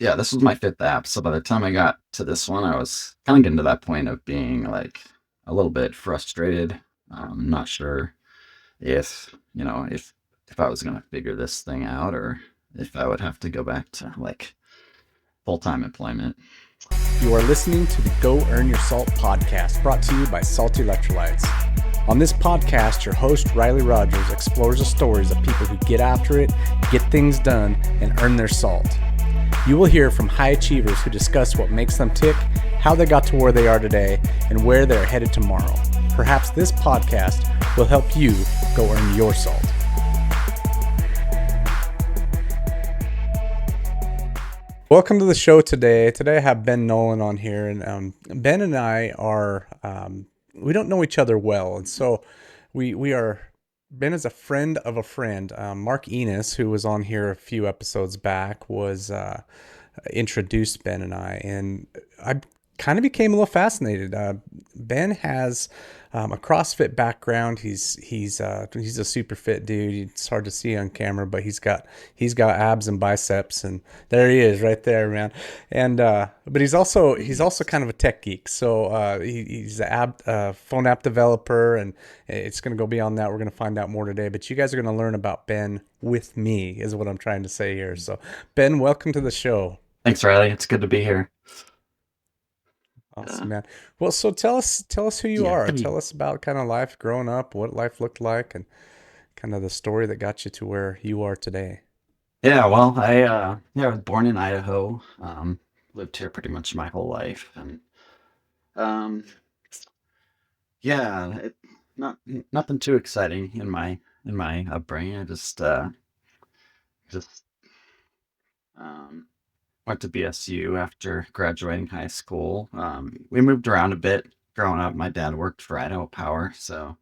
yeah, this was my fifth app. So by the time I got to this one, I was kind of getting to that point of being like a little bit frustrated. Not sure if, if I was gonna figure this thing out or if I would have to go back to like full-time employment. You are listening to the Go Earn Your Salt podcast, brought to you by Salty Electrolytes. On this podcast, your host, Riley Rogers, explores the stories of people who get after it, get things done, and earn their salt. You will hear from high achievers who discuss what makes them tick, how they got to where they are today, and where they're headed tomorrow. Perhaps this podcast will help you go earn your salt. Welcome to the show today. Today I have Ben Noland on here, and Ben and I are we don't know each other well, and so we are. Ben is a friend of a friend. Mark Enos, who was on here a few episodes back, was introduced Ben and I kind of became a little fascinated. Ben has a CrossFit background. He's a super fit dude. It's hard to see on camera, but he's got abs and biceps, and there he is, right there, man. And but he's also kind of a tech geek. So he's a phone app developer, and it's going to go beyond that. We're going to find out more today. But you guys are going to learn about Ben with me, is what I'm trying to say here. So Ben, welcome to the show. Thanks, Riley. It's good to be here. Awesome, man. Well, so tell us who you Yeah. are. Tell us about kind of life growing up, what life looked like, and kind of the story that got you to where you are today. Yeah, well, I was born in Idaho. Lived here pretty much my whole life, and um, yeah, not nothing too exciting in my upbringing. I just um, went to BSU after graduating high school. We moved around a bit growing up. My dad worked for Idaho Power, so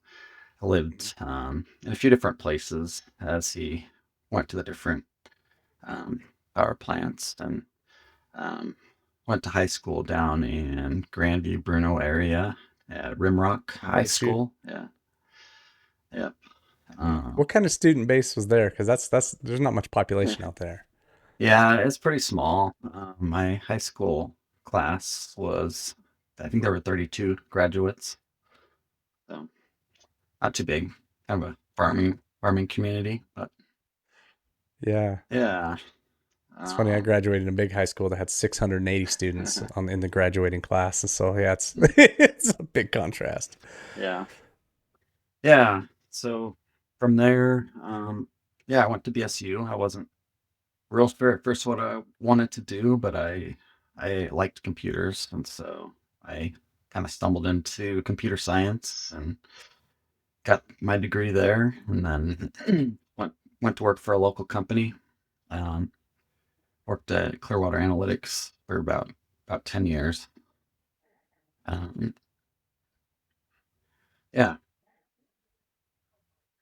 I lived in a few different places as he went to the different um, power plants, and um, went to high school down in Grandview, Bruno area at Rimrock High Oh, shoot. School. Yeah, yep. Uh, What kind of student base was there? Because that's there's not much population out there. yeah, it's pretty small. My high school class was, I think there were 32 graduates, so not too big. Kind of a farming community, but Yeah, yeah. it's funny. I Um, graduated in a big high school that had 680 students in the graduating class, and so yeah, it's it's a big contrast. yeah, yeah. So from there, yeah, I went to BSU. I wasn't real sure at first what I wanted to do, but I liked computers, and so I kind of stumbled into computer science and got my degree there, and then went to work for a local company. Um, Worked at Clearwater Analytics for about 10 years. Um, yeah.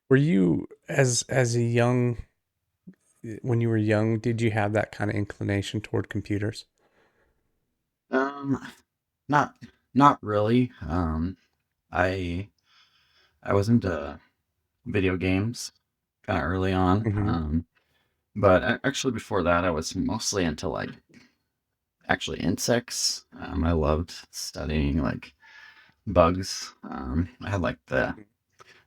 Were you as a young when you were young? Did you have that kind of inclination toward computers? Um, not not really. I I was into video games kind of early on. Mm-hmm. But actually before that, I was mostly into like actually insects. I loved studying like bugs. I had like the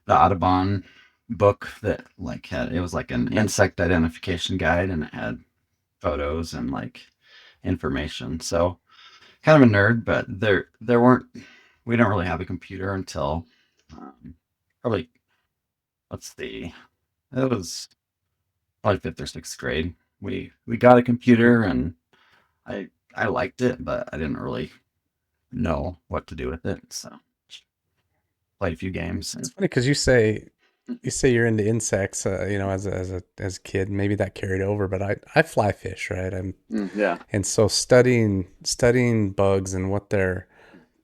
Audubon book that like had, it was like an insect identification guide, and it had photos and like information. So kind of a nerd, but there weren't, we don't really have a computer until um, probably, let's see, it was probably fifth or sixth grade. We got a computer, and I liked it, but I didn't really know what to do with it. So played a few games, It's and funny because you say you're into insects, as a kid. Maybe that carried over, but I fly fish, right? yeah. And so studying bugs and what their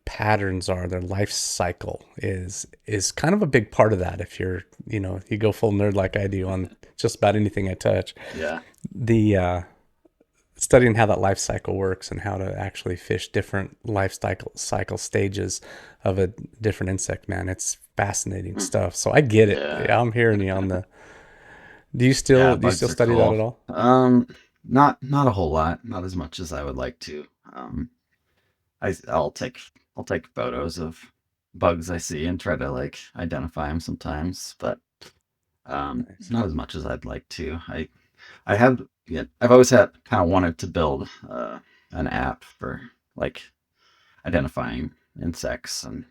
patterns are, their life cycle is kind of a big part of that. If you're, you go full nerd like I do on just about anything I touch. Yeah. The Studying how that life cycle works and how to actually fish different cycle stages of a different insect, man, it's fascinating Mm. stuff. So I get it. Yeah. Yeah, I'm hearing you on the. Yeah, Do you bugs still are study that cool. at all? not a whole lot, not as much as I would like to. I'll take photos of bugs I see and try to like identify them sometimes, but Nice. not as much as I'd like to. I have yeah, I've always had kind of wanted to build an app for like identifying insects, and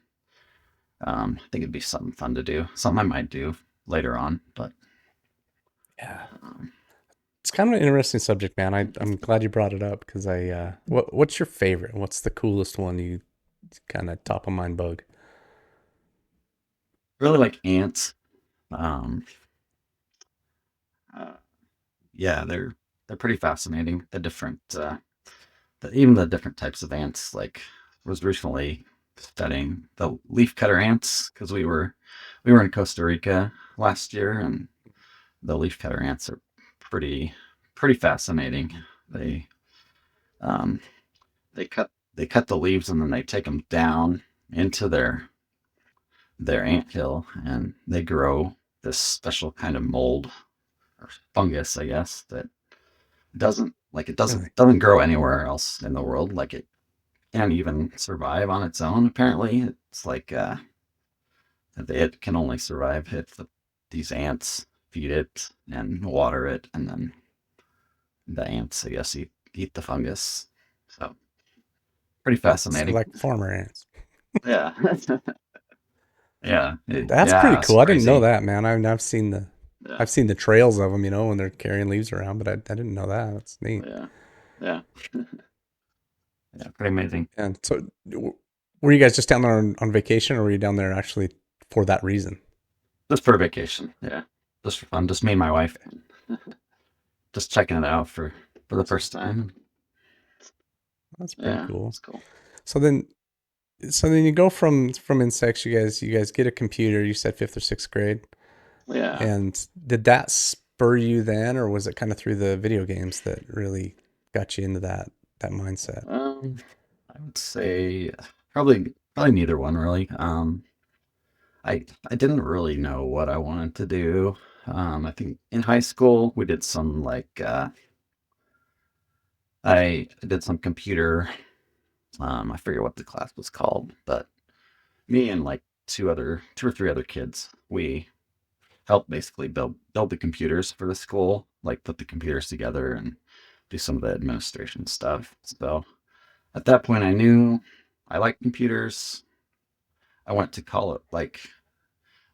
I think it'd be something fun to do, something I might do later on. But Yeah. um, It's kind of an interesting subject, man. I'm glad you brought it up because what's your favorite? What's the coolest one you kind of top of mind bug? really like ants. Um, uh, yeah, they're pretty fascinating. Even the different types of ants. Like, was recently studying the leafcutter ants because we were in Costa Rica last year, and the leafcutter ants are pretty fascinating. They um, they cut the leaves and then they take them down into their ant hill, and they grow this special kind of mold or fungus, I guess, that Really? doesn't grow anywhere else in the world. Like it can't even survive on its own. Apparently, it's like it can only survive if these ants feed it and water it, and then the ants, I guess, eat the fungus. So pretty So fascinating. like farmer ants. Yeah, That's pretty yeah, it's cool. I didn't know crazy. that, man. I've seen Yeah, I've seen the trails of them, when they're carrying leaves around, but I didn't know that. That's neat. yeah, yeah, yeah, pretty amazing. And so, were you guys just down there on vacation, or were you down there actually for that reason? Just for a vacation. Yeah, just for fun. Just me and my wife. Just checking it out for the first time. That's pretty Yeah, cool. it's cool. So then, you go from insects. You guys get a computer. You said fifth or sixth grade, Yeah. and did that spur you then, or was it kind of through the video games that really got you into that mindset? I would say probably neither one really. I didn't really know what I wanted to do. I think in high school we did some like I did some computer. I forget what the class was called, but me and like two or three other kids, we helped basically build the computers for the school, like put the computers together and do some of the administration stuff. So at that point, I knew I liked computers. I went to college. Like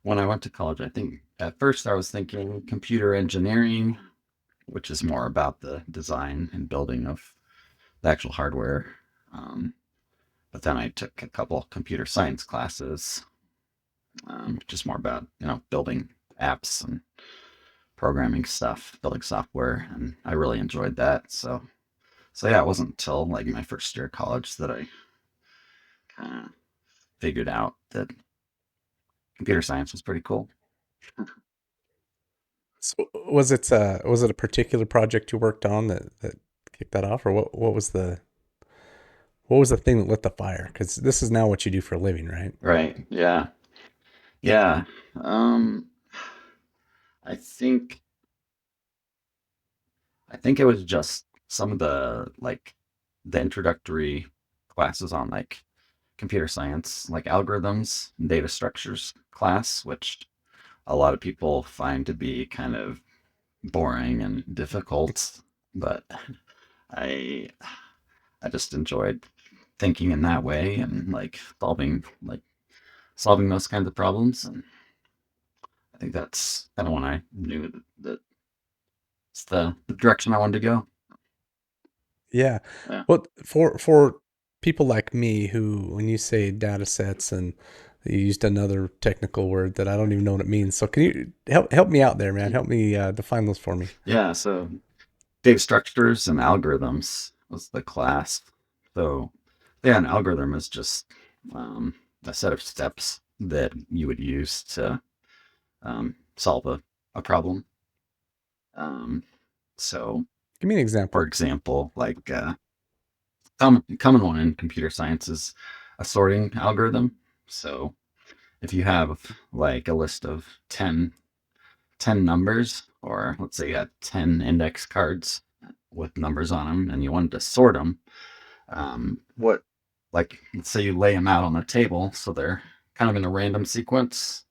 when I went to college, I think at first I was thinking computer engineering, which is more about the design and building of the actual hardware. Um, but then I took a couple computer science classes, which is more about building apps and programming stuff, building software, and I really enjoyed that. So yeah, it wasn't until like my first year of college that I kind of figured out that computer science was pretty cool. So was it a particular project you worked on that kicked that off, or what was the thing that lit the fire? Because this is now what you do for a living, right? Right. Yeah. Yeah. Um, I think I think it was just some of the introductory classes on like computer science, like algorithms and data structures class, which a lot of people find to be kind of boring and difficult, but I I just enjoyed thinking in that way and like solving those kinds of problems. And I think that's kind of when I knew that it's the direction I wanted to go. Yeah. Yeah. Well, for people like me who, when you say data sets and you used another technical word that I don't even know what it means. So can you help me out there, man? Help me define those for me. Yeah. So data structures and algorithms was the class. So yeah, an algorithm is just a set of steps that you would use to solve a problem. Um, so, Give me an for example. example, like common one in computer science is a sorting algorithm. So if you have like a list of 10 numbers, or let's say you got 10 index cards, with numbers on them, and you wanted to sort them. What, like, let's say you lay them out on the table, so they're kind of in a random sequence,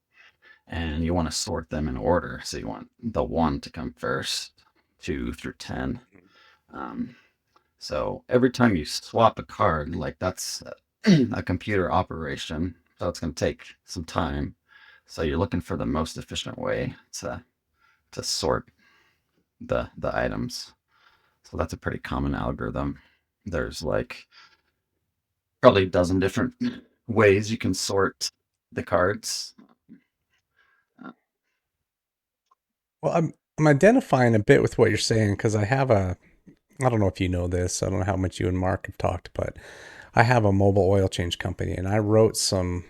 and you want to sort them in order. So you want the 1 to come first, 2 through 10. Um, so every time you swap a card, like that's a computer operation, so it's going to take some time. So you're looking for the most efficient way to sort the items. So that's a pretty common algorithm. There's like probably a dozen different ways you can sort the cards. Well, I'm identifying a bit with what you're saying because I don't know if you know this. I don't know how much you and Mark have talked, but I have a mobile oil change company, and I wrote some.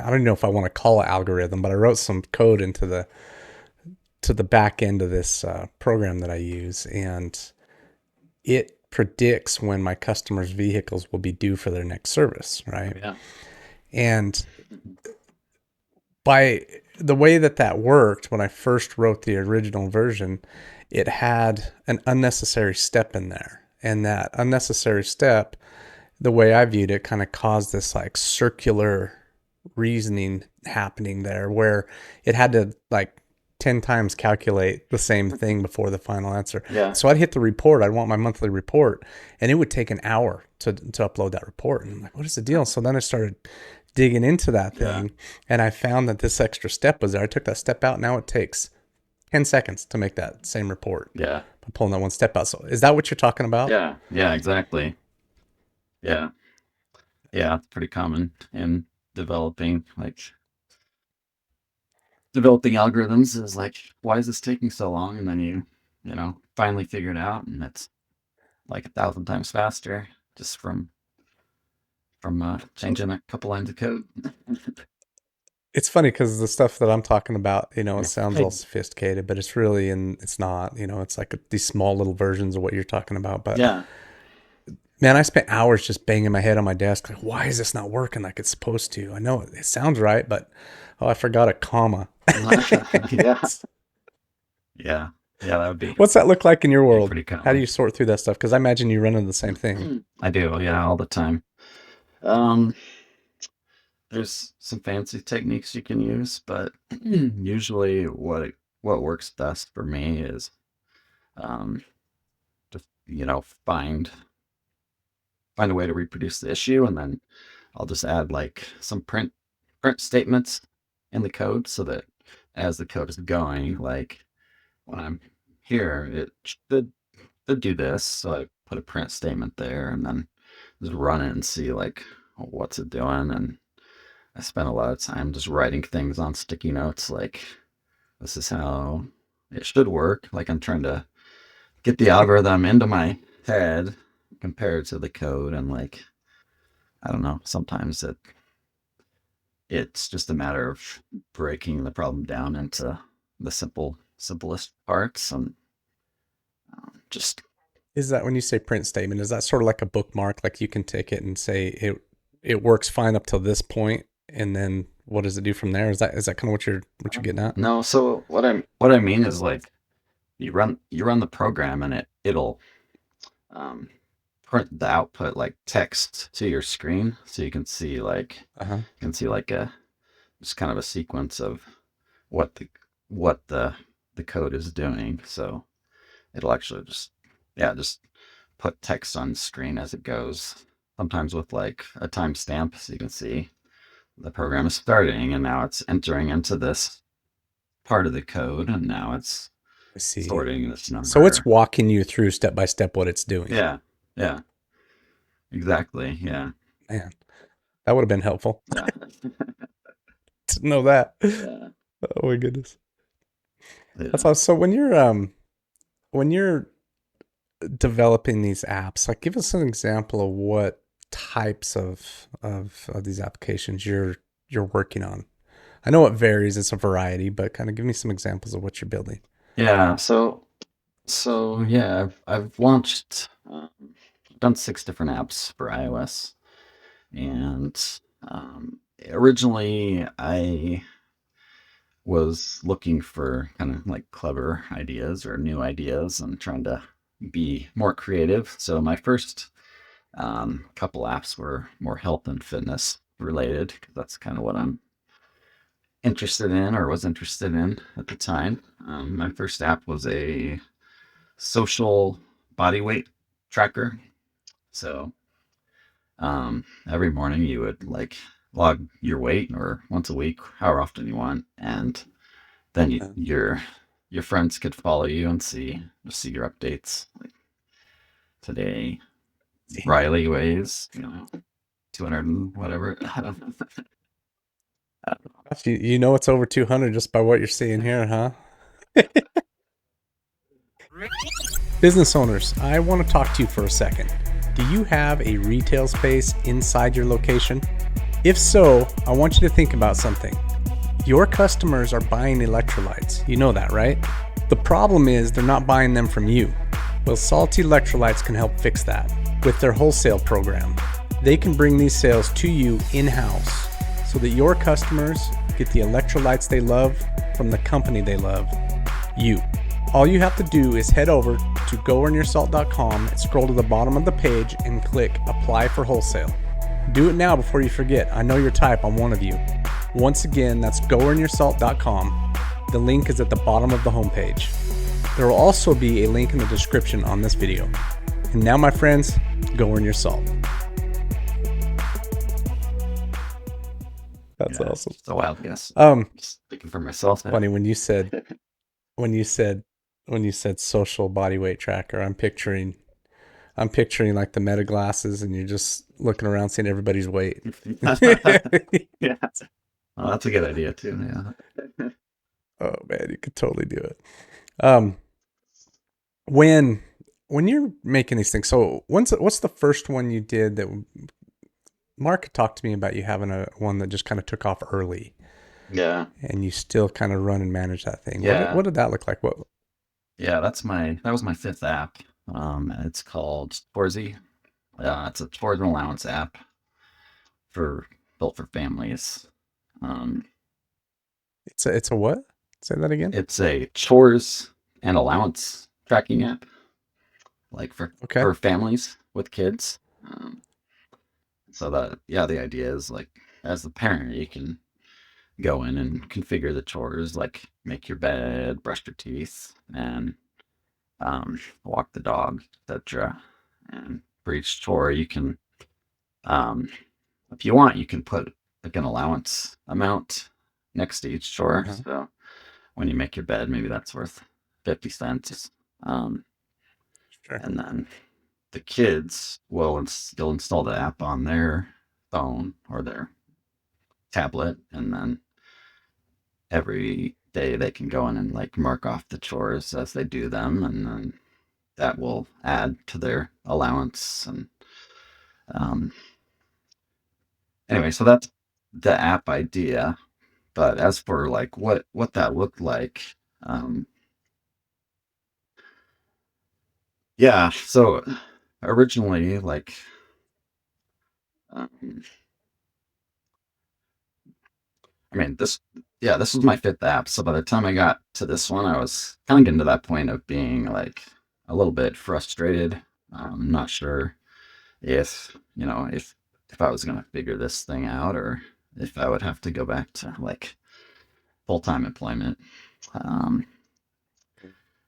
I don't know if I want to call it algorithm, but I wrote some code into the back end of this program that I use, and it predicts when my customers' vehicles will be due for their next service, right? Yeah. And by the way that worked, when I first wrote the original version, it had an unnecessary step in there. And that unnecessary step, the way I viewed it, kind of caused this like circular reasoning happening there where it had to like 10 times calculate the same thing before the final answer. Yeah. So I'd hit the report, I'd want my monthly report, and it would take an hour to upload that report. And I'm like, what is the deal? So then I started digging into that thing, and I found that this extra step was there. I took that step out. Now it takes 10 seconds to make that same report. Yeah. By pulling that one step out. So is that what you're talking about? Yeah. Yeah, exactly. Yeah. Yeah, it's pretty common in developing developing algorithms is like, why is this taking so long? And then you finally figure it out, and it's like 1,000 times faster just from changing a couple lines of code. It's funny because the stuff that I'm talking about, it sounds all Hey, sophisticated, but it's really, and it's not, it's like these small little versions of what you're talking about. But yeah. man, I spent hours just banging my head on my desk. Like, why is this not working like it's supposed to? I know it sounds right, but oh, I forgot a comma. Yeah. Yeah. Yeah, that would What's that look like in your be world? pretty How do common. you sort through that stuff? Because I imagine you run into the same thing. I do, yeah, all the time. Um, there's some fancy techniques you can use, but usually what works best for me is um, just find a way to reproduce the issue, and then I'll just add like some print statements in the code so that as the code is going, like when I'm here, it should do this. So I put a print statement there, and then just run it and see like what's it doing. And I spend a lot of time just writing things on sticky notes, like this is how it should work. Like I'm trying to get the algorithm into my head compared to the code, and like I don't know, sometimes it's just a matter of breaking the problem down into the simplest parts, and just Is that when you say print statement, is that sort of like a bookmark? Like you can take it and say it works fine up till this point, and then what does it do from there? Is that kind of what you're getting at? no. So what I mean is like you run the program, and it'll um, print the output like text to your screen, so Uh huh. you can see like a just kind of a sequence of what the code is doing. So it'll actually just put text on screen as it goes. Sometimes with like a timestamp, so you can see the program is starting, and now it's entering into this part of the code, and now it's I see. sorting this So it's number. walking you through step by step what it's doing. Yeah, yeah, exactly. Yeah, Man, that would have been helpful yeah, to know that. yeah, Oh my goodness. That's yeah. awesome. So when you're developing these apps, like give us an example of what types of these applications you're working on. I know it varies, it's a variety, but kind of give me some examples of what you're building. Yeah. So yeah, I've launched, done 6 different apps for iOS, and originally I was looking for kind of like clever ideas or new ideas and trying to be more creative. So my first couple apps were more health and fitness related because that's kind of what I'm interested in or was interested in at the time. My first app was a social body weight tracker. So every morning you would like log your weight or once a week, however often you want, and then Uh, your friends could follow you and see your updates. Like today, see, Riley weighs 200 and whatever. I don't know. gosh, you know it's over 200 just by what you're seeing here, huh? Business owners, I want to talk to you for a second. Do you have a retail space inside your location? If so, I want you to think about something. Your customers are buying electrolytes. You know that, right? The problem is they're not buying them from you. Well, Salty Electrolytes can help fix that with their wholesale program. They can bring these sales to you in-house so that your customers get the electrolytes they love from the company they love, you. All you have to do is head over to goearnyourSalt.com and scroll to the bottom of the page and click Apply for Wholesale. Do it now before you forget. I know your type, I'm one of you. Once again, that's goearnyourSalt.com. The link is at the bottom of the homepage. There will also be a link in the description on this video. And now, my friends, go earn your salt. That's Yeah, awesome. it's a wild guess. Um, Just speaking for myself. funny when you said when you said social body weight tracker, I'm picturing like the meta glasses and you're just looking around seeing everybody's weight. Yeah. Oh, that's a good idea too. Yeah. Oh man, you could totally do it. Um, when you're making these things, so what's the first one you did that Mark talked to me about you having a one that just kind of took off early Yeah. and you still kind of run and manage that thing. Yeah. What did that look like? What? Yeah, that was my fifth app. It's called Chorsee. It's a chores and allowance app for built for families. Um, It's a what? Say that again. it's a chores and allowance tracking app, like Okay. for families with kids. So that yeah, the idea is like as the parent, you can go in and configure the chores, like make your bed, brush your teeth, and walk the dog, etc. And for each chore, you can, um, if you want, you can put like an allowance amount next to each chore. Uh-huh. So when you make your bed, maybe that's worth 50 cents. Um, Sure. and then the kids will you'll install the app on their phone or their tablet, and then every day they can go in and like mark off the chores as they do them, and then that will add to their allowance. And um, anyway, so that's the app idea. But as for like what that looked like, um, yeah. So originally, like, um, I mean, this was my fifth app. So by the time I got to this one, I was kind of getting to that point of being like a little bit frustrated. Not sure if if I was gonna figure this thing out or if I would have to go back to like full-time employment. Um,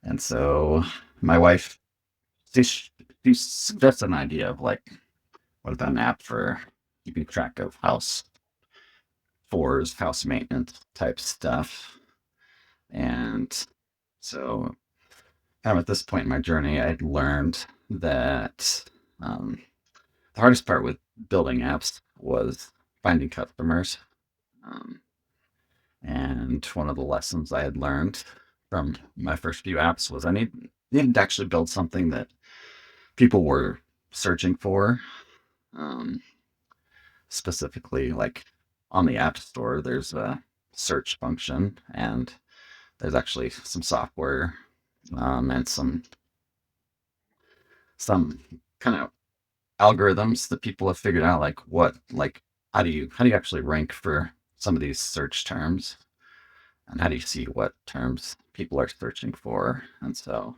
and so my wife, she, she suggested an idea of like, what about an app for keeping track of house chores, house maintenance type stuff. And so kind of at this point in my journey, I'd learned that the hardest part with building apps was finding customers. Um, and one of the lessons I had learned from my first few apps was needed to actually build something that people were searching for. Um, specifically, like on the App Store, there's a search function, and there's actually some software and some kind of algorithms that people have figured out, like how do you actually rank for some of these search terms, and how do you see what terms people are searching for, and so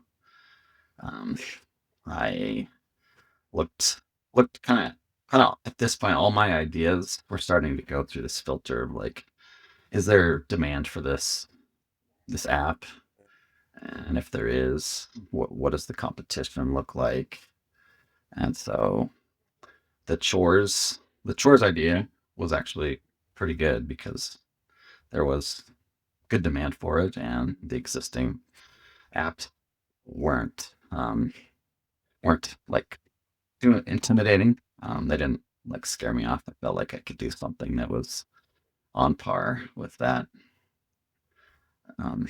Um, I looked looked kind of at this point, all my ideas were starting to go through this filter of like, is there demand for this app? And if there is, what does the competition look like? And so the chores idea was actually pretty good because there was good demand for it, and the existing apps weren't weren't like too intimidating. They didn't like scare me off. I felt like I could do something that was on par with that. Um,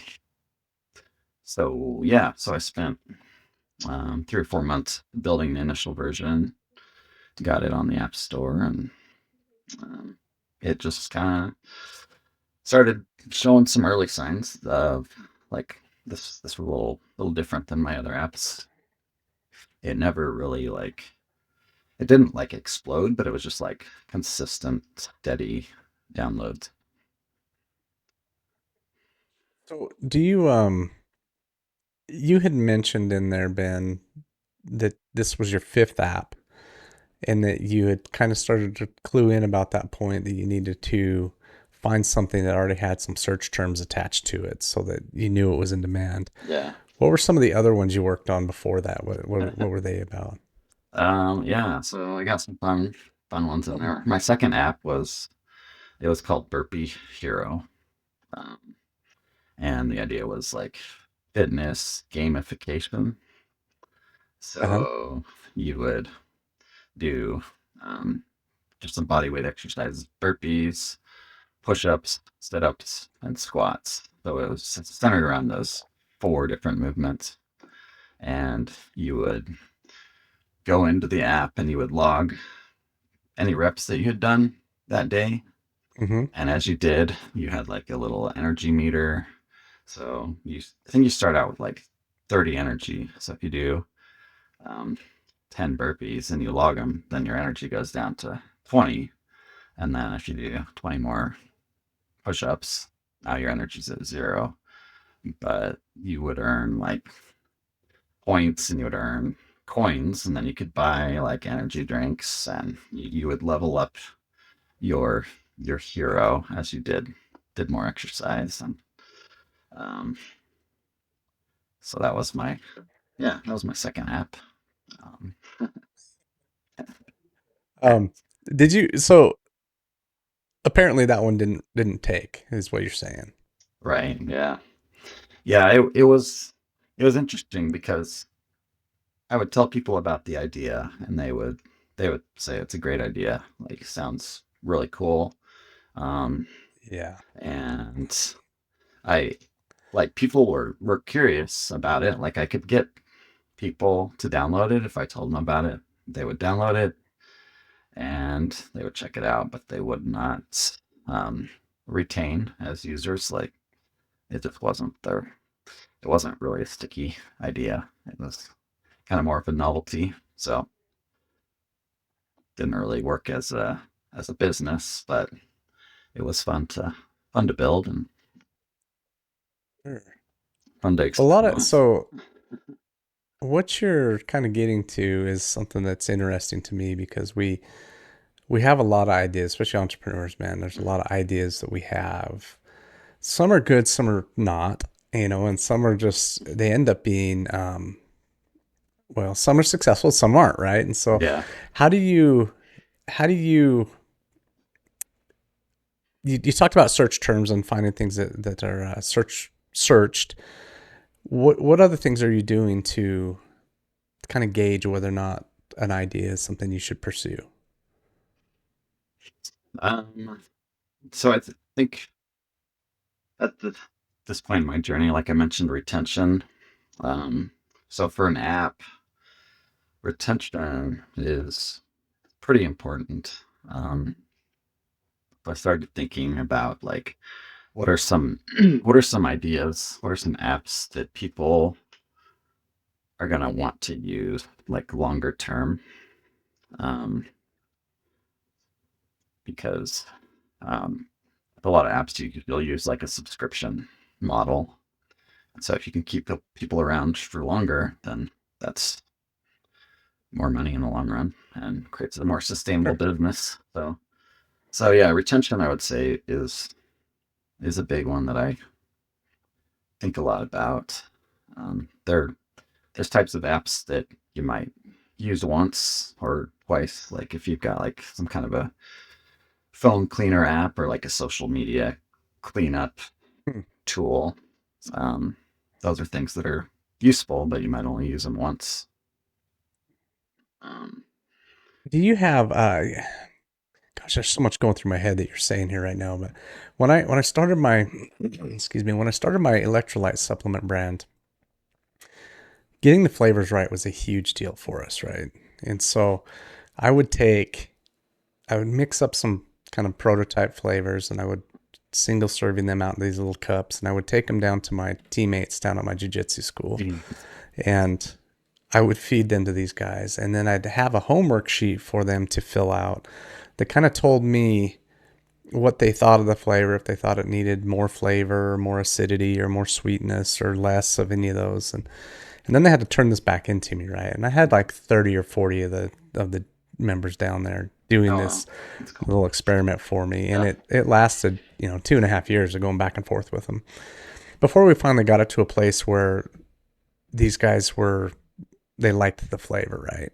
so yeah, so I spent 3 or 4 months building the initial version, got it on the App Store, and um, it just kind of started showing some early signs of like this was a little different than my other apps. It never really like it didn't like explode, but it was just like consistent, steady downloads. So do you you had mentioned in there, Ben, that this was your fifth app and that you had kind of started to clue in about that point that you needed to find something that already had some search terms attached to it so that you knew it was in demand. Yeah. What were some of the other ones you worked on before that? What were they about? Yeah, so I got some fun ones in there. My second app was it was called Burpee Hero. Um, and the idea was like fitness gamification. Uh-huh. So you would do um, just some body weight exercises, burpees, push ups, sit ups, and squats. So it was centered around those four different movements. And you would go into the app and you would log any reps that you had done that day. Mm-hmm. And as you did, you had like a little energy meter. So I think you start out with like 30 energy. So if you do um, 10 burpees and you log them, then your energy goes down to 20. And then if you do 20 more push ups, now your energy's at 0. But you would earn like points and you would earn coins. And then you could buy like energy drinks and you would level up your your hero as you did more exercise. And um, so that was my second app. Um, Um, did you so apparently that one didn't take is what you're saying. right. Yeah. Yeah. It was interesting because I would tell people about the idea and they would say it's a great idea. Like sounds really cool. Um, Yeah. and I like people were curious about it. Like I could get people to download it if I told them about it. They would download it and they would check it out, but they would not retain as users. Like it just wasn't their. It wasn't really a sticky idea. It was kind of more of a novelty. So didn't really work as a business, but it was fun to build and Sure. fun to A lot of experiment. so what you're kind of getting to is something that's interesting to me because we have a lot of ideas, especially entrepreneurs, man. There's a lot of ideas that we have. Some are good, some are not, and some are just they end up being well, some are successful, some aren't, right? And so Yeah. how do you how do you talked about search terms and finding things that are searched. What other things are you doing to kind of gauge whether or not an idea is something you should pursue? Um, so think at this point in my journey, like I mentioned, retention. Um, so for an app, retention is pretty important. I started thinking about like what are some what are some ideas, what are some apps that people are gonna want to use like longer term, um, because um, a lot of apps you'll use like a subscription model. So if you can keep the people around for longer, then that's more money in the long run and creates a more sustainable Sure. business. So yeah, retention I would say is a big one that I think a lot about. There's types of apps that you might use once or twice. Like if you've got like some kind of a phone cleaner app or like a social media cleanup Hmm. tool, um, those are things that are useful, but you might only use them once. Um, Do you have gosh, there's so much going through my head that you're saying here right now, but when I started my excuse me, when I started my electrolyte supplement brand, getting the flavors right was a huge deal for us, right? And so I would take I would mix up some kind of prototype flavors and I would single serving them out in these little cups and I would take them down to my teammates down at my jiu-jitsu school and I would feed them to these guys and then I'd have a homework sheet for them to fill out that kind of told me what they thought of the flavor, if they thought it needed more flavor or more acidity or more sweetness or less of any of those. And then they had to turn this back into me, right? And I had like 30 or 40 of the members down there doing oh wow, this that's cool. little experiment for me. And Yeah. it lasted, 2.5 years of going back and forth with them before we finally got it to a place where these guys they liked the flavor, right?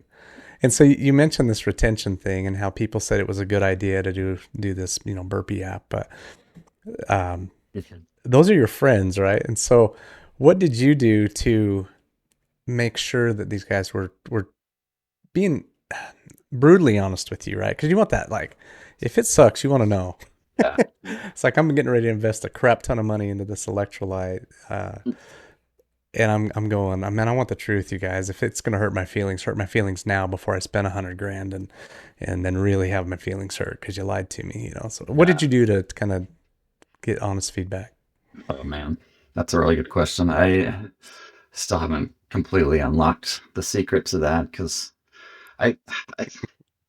And so you mentioned this retention thing and how people said it was a good idea to do this, burpee app, but um, those are your friends, right? And so what did you do to make sure that these guys were being brutally honest with you, right? Because you want that, like, if it sucks, you want to know. Yeah. It's like I'm getting ready to invest a crap ton of money into this electrolyte, and I'm going, man, I want the truth, you guys. If it's gonna hurt my feelings now before I spend 100 grand and then really have my feelings hurt because you lied to me, So what did Yeah. you do to kind of get honest feedback? Oh man, that's a really good question. I still haven't completely unlocked the secret to that because I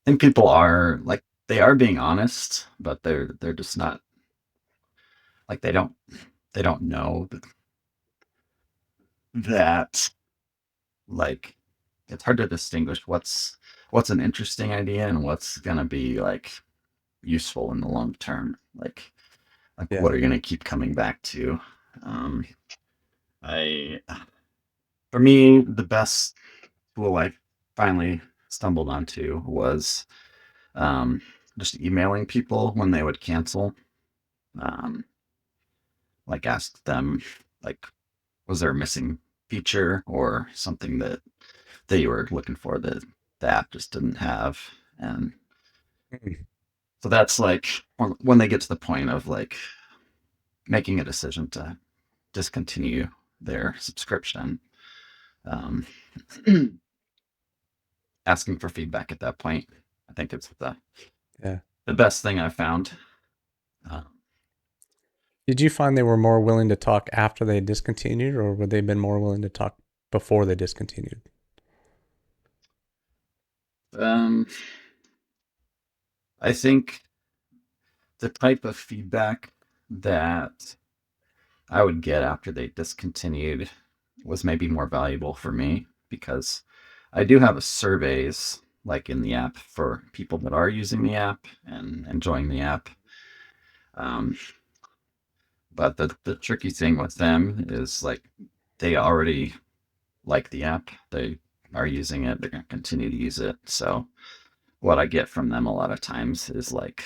think people are like they are being honest, but they're just not like they don't know that like it's hard to distinguish what's an interesting idea and what's gonna be like useful in the long term. Like Yeah. what are you gonna keep coming back to? Um, I for me the best tool I finally stumbled onto was um, just emailing people when they would cancel. Um, like ask them like was there a missing feature or something that you were looking for that the app just didn't have, and Mhm. so that's like when they get to the point of like making a decision to discontinue their subscription, um, asking for feedback at that point. I think it's Yeah. the best thing I've found. Uh, Did you find they were more willing to talk after they discontinued, or would they been more willing to talk before they discontinued? um, I think the type of feedback that I would get after they discontinued was maybe more valuable for me because I do have a surveys like in the app for people that are using the app and enjoying the app. Um, but the tricky thing with them is like they already like the app. They are using it. They're going to continue to use it. So what I get from them a lot of times is like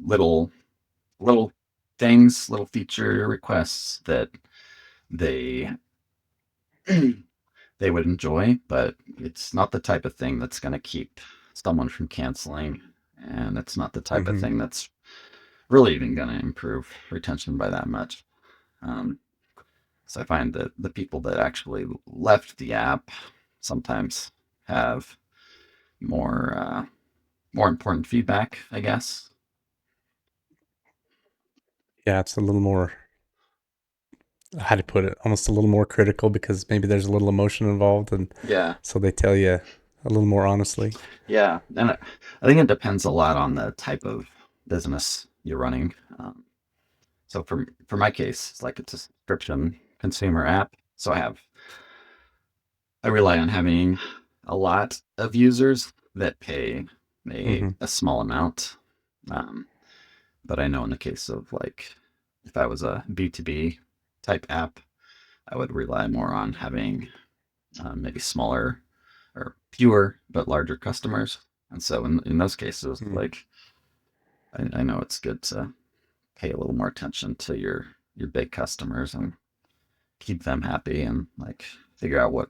little little things, little feature requests that they they would enjoy, but it's not the type of thing that's going to keep someone from canceling, and it's not the type of Mm-hmm. thing that's really even going to improve retention by that much. Um, so I find that the people that actually left the app sometimes have more important feedback, I guess. Yeah, it's a little more, how to put it, almost a little more critical because maybe there's a little emotion involved, and Yeah, so they tell you a little more honestly. yeah, and I think it depends a lot on the type of business you're running. So for my case, it's like it's a subscription consumer app. So I have I rely on having a lot of users that pay Mm-hmm. a small amount. Um, but I know in the case of like if I was a B2B type app, I would rely more on having maybe smaller or fewer but larger customers. And so in those cases, Mm-hmm. like I know it's good to pay a little more attention to your big customers and keep them happy and like figure out what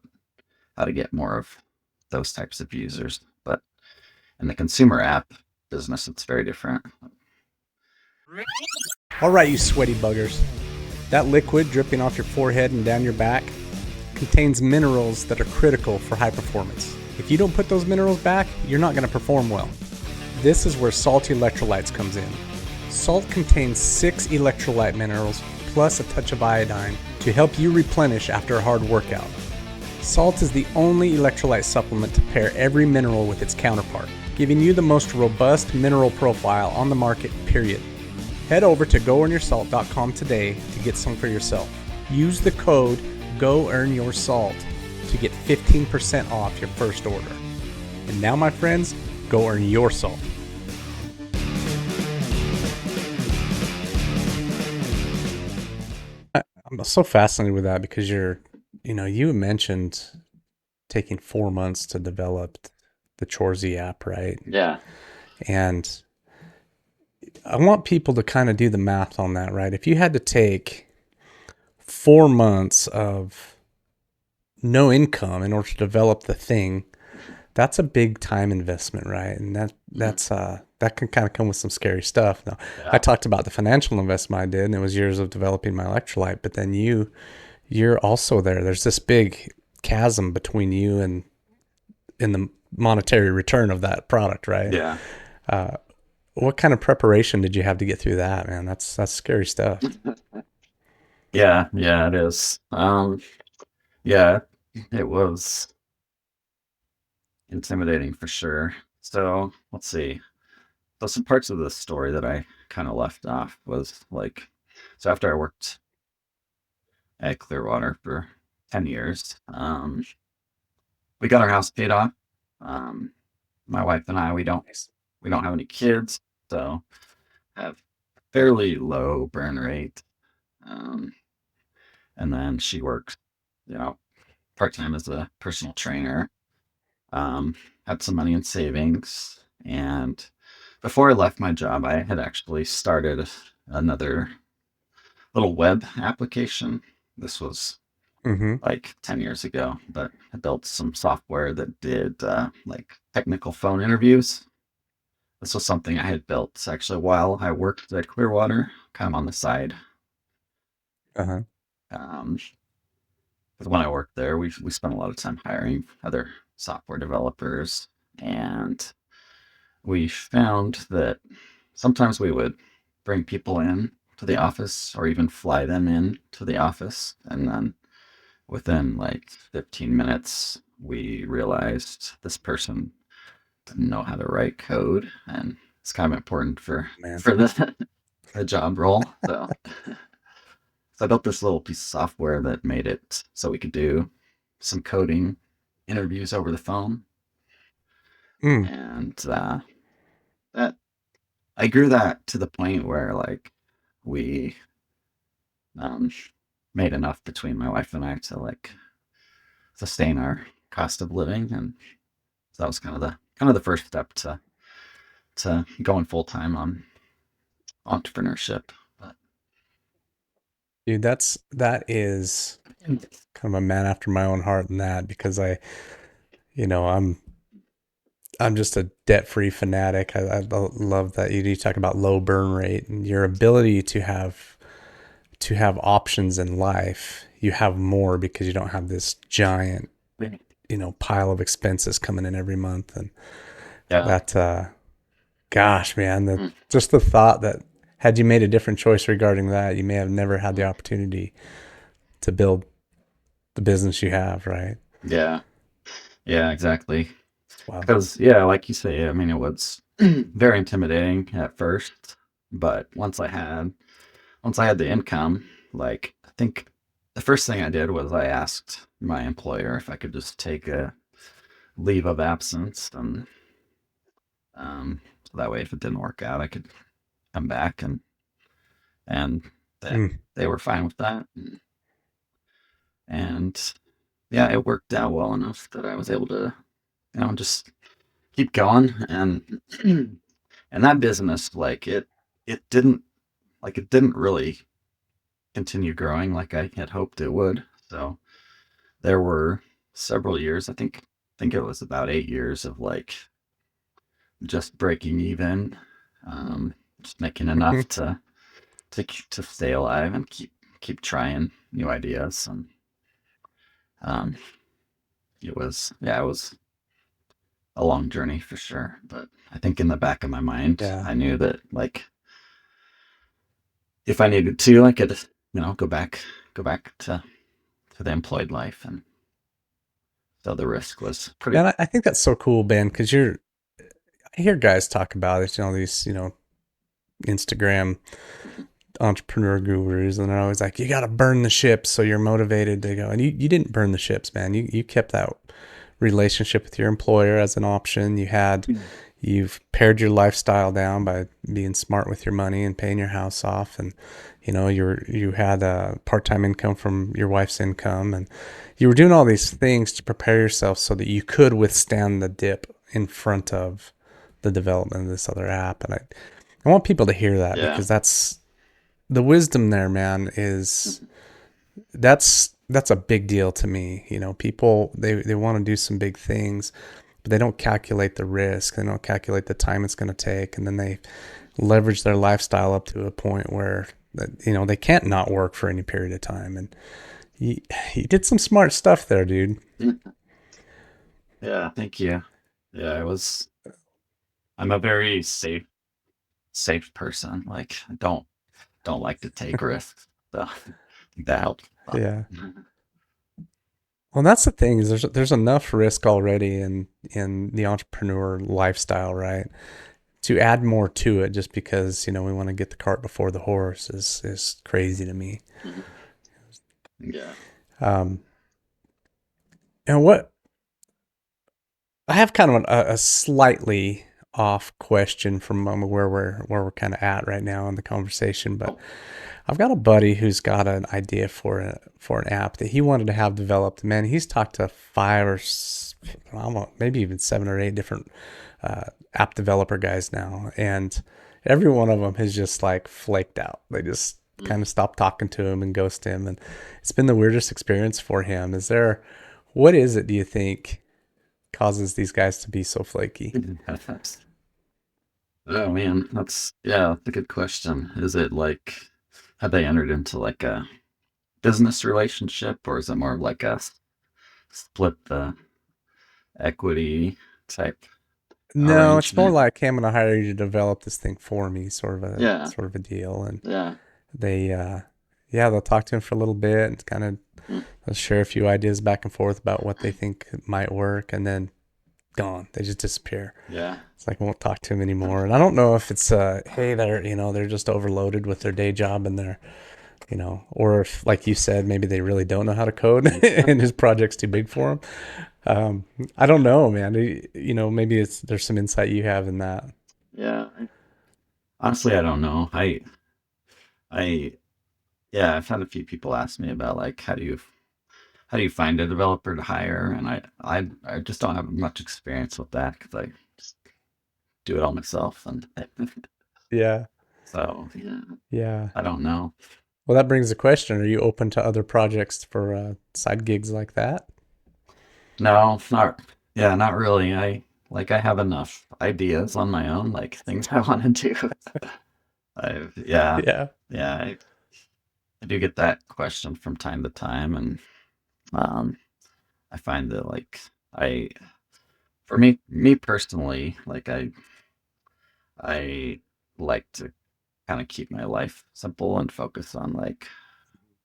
how to get more of those types of users. But in the consumer app business, it's very different. All right, you sweaty buggers. That liquid dripping off your forehead and down your back contains minerals that are critical for high performance. If you don't put those minerals back, you're not going to perform well. This is where salty electrolytes comes in. Salt contains 6 electrolyte minerals plus a touch of iodine to help you replenish after a hard workout. Salt is the only electrolyte supplement to pair every mineral with its counterpart, giving you the most robust mineral profile on the market, period. Head over to goearnyoursalt.com today to get some for yourself. Use the code GOEARNYOURSALT to get 15% off your first order. And now, my friends, go earn your salt. I'm so fascinated with that because you mentioned taking 4 months to develop the Chorsee app, right? Yeah. And I want people to kind of do the math on that, right? If you had to take 4 months of no income in order to develop the thing, that's a big time investment, right? And that can kind of come with some scary stuff. Now, I Yeah. talked about the financial investment I did, and it was years of developing my electrolyte. But then you're also there. There's this big chasm between you and in the monetary return of that product, right? Yeah. Uh, what kind of preparation did you have to get through that, man? That's scary stuff. Yeah. Yeah. It is. Yeah. It was intimidating for sure. So let's see. So some parts of the story that I kind of left off was like, so after I worked at Clearwater for 10 years, we got our house paid off. Um, my wife and I, Nice. we don't have any kids, so have fairly low burn rate. Um, and then she works, you know, part time as a personal trainer. Had some money in savings, and before I left my job, I had actually started another little web application. This was Mm-hmm. like 10 years ago, but I built some software that did like technical phone interviews. This was something I had built actually while I worked at Clearwater, kind of on the side. Uh-huh. Um, because when I worked there, we spent a lot of time hiring other software developers, and we found that sometimes we would bring people in to the office or even fly them in to the office, and then within like 15 minutes, we realized this person didn't know how to write code, and it's kind of important Man. for the job role. So I built this little piece of software that made it so we could do some coding interviews over the phone, Mm. and that I grew that to the point where like we um, made enough between my wife and I to like sustain our cost of living, and so that was kind of the first step to going full time on entrepreneurship. But Dude, that is kind of a man after my own heart in that because you know, I'm just a debt-free fanatic. I love that you talk about low burn rate and your ability to have options in life. You have more because you don't have this giant, pile of expenses coming in every month. And yeah, that, gosh, man, just the thought that had you made a different choice regarding that, you may have never had the opportunity to build the business you have, right? yeah, yeah, exactly. It's wild. Because yeah, like you say, I mean, it was very intimidating at first, but once I had the income, like I think the first thing I did was I asked my employer if I could just take a leave of absence, and so that way if it didn't work out, I could come back, and they, Mm. they were fine with that. And yeah, it worked out well enough that I was able to, just keep going. And that business, it didn't really continue growing like I had hoped it would. So there were several years, I think it was about 8 years of like just breaking even, just making enough to stay alive and keep trying new ideas. And um, it was a long journey for sure. But I think in the back of my mind, Yeah. I knew that like if I needed to, I could go back to the employed life. And so the risk was pretty. Man, I think that's so cool, Ben, because I hear guys talk about it, these, Instagram entrepreneur gurus, and they're always like, you got to burn the ships so you're motivated to go. And you didn't burn the ships, man. You kept that relationship with your employer as an option. You've pared your lifestyle down by being smart with your money and paying your house off, and you had a part-time income from your wife's income, and you were doing all these things to prepare yourself so that you could withstand the dip in front of the development of this other app. And I want people to hear that, Yeah. because that's the wisdom there, man. That's a big deal to me. People, they want to do some big things, but they don't calculate the risk. They don't calculate the time it's going to take, and then they leverage their lifestyle up to a point where they can't not work for any period of time. And you did some smart stuff there, dude. Yeah, thank you. Yeah, I'm a very safe person. Like I don't like to take risks. So I think that helped a lot. Yeah. Well, that's the thing, is there's enough risk already in the entrepreneur lifestyle, right? To add more to it just because we want to get the cart before the horse is crazy to me. Yeah. Um, and what I have kind of a slightly off question from where we're kind of at right now in the conversation, but Oh, I've got a buddy who's got an idea for an app that he wanted to have developed. Man, he's talked to I don't know, maybe even 7 or 8 different app developer guys now, and every one of them has just like flaked out. They just kind of stopped talking to him and ghost him, and it's been the weirdest experience for him. What is it, do you think, causes these guys to be so flaky? oh man, that's a good question. Is it like have they entered into like a business relationship, or is it more of like a split the equity type No, it's more arrangement? like, hey, I'm gonna hire you to develop this thing for me, Yeah, sort of a deal. And yeah. they yeah, they'll talk to him for a little bit and kind of Mm. they'll share a few ideas back and forth about what they think might work, and then gone. They just disappear. Yeah. It's like, I won't talk to him anymore. And I don't know if it's hey, they're just overloaded with their day job, and or if, like you said, maybe they really don't know how to code and his project's too big for them. Um, I don't know, man. Maybe there's some insight you have in that. Yeah. Honestly, I don't know. I yeah, I've had a few people ask me about like how do you find a developer to hire, and I just don't have much experience with that because I just do it all myself. And Yeah. so yeah, Yeah. I don't know. Well, that brings the question: are you open to other projects for side gigs like that? No, not yeah, not really. I have enough ideas on my own, like things I want to do. Yeah, Yeah. yeah. I do get that question from time to time, and um, I find that like I, for me personally, like I like to kind of keep my life simple and focus on like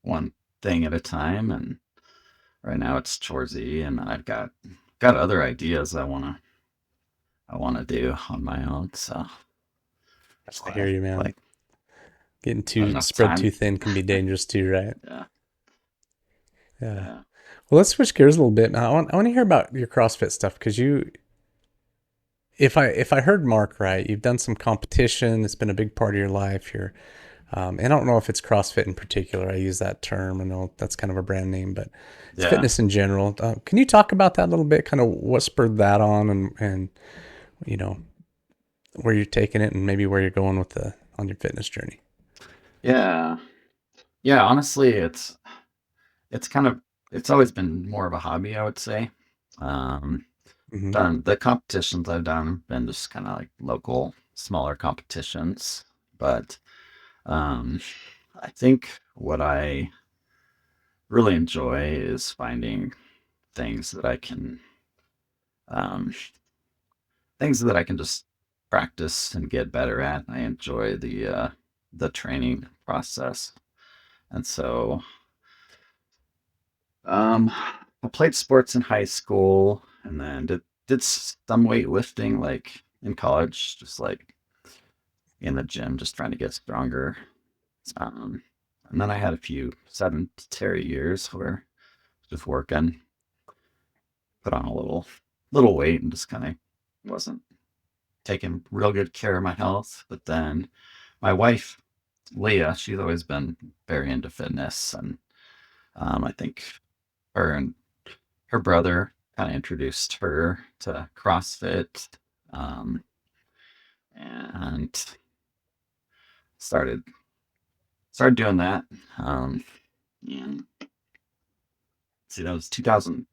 one thing at a time. And right now it's Chorsee, and I've got other ideas I wanna do on my own. So that's I why hear I you, man. like Getting not too enough spread too time. thin can be dangerous too, right? Yeah, Yeah. yeah. Well, let's switch gears a little bit. Now, I want to hear about your CrossFit stuff because if I heard Mark right, you've done some competition. It's been a big part of your life. And I don't know if it's CrossFit in particular. I use that term. I know that's kind of a brand name, but it's Yeah. fitness in general. Can you talk about that a little bit? Kind of what spurred that on, and you know where you're taking it, and maybe where you're going with the on your fitness journey. Yeah. Yeah, honestly, it's kind of it's always been more of a hobby, I would say. Um, Hmm. done the competitions I've done have been just kind of like local, smaller competitions, but um, I think what I really enjoy is finding things that I can um, things that I can just practice and get better at. I enjoy the training process, and so Um, I played sports in high school and then did some weightlifting like in college, just like in the gym, just trying to get stronger. Um, and then I had a few sedentary years where just working, put on a little weight and just kind of wasn't taking real good care of my health. But then my wife, Leah, she's always been very into fitness, and I think her and her brother kind of introduced her to CrossFit, um, and started started doing that. Um, and see, that was 2015,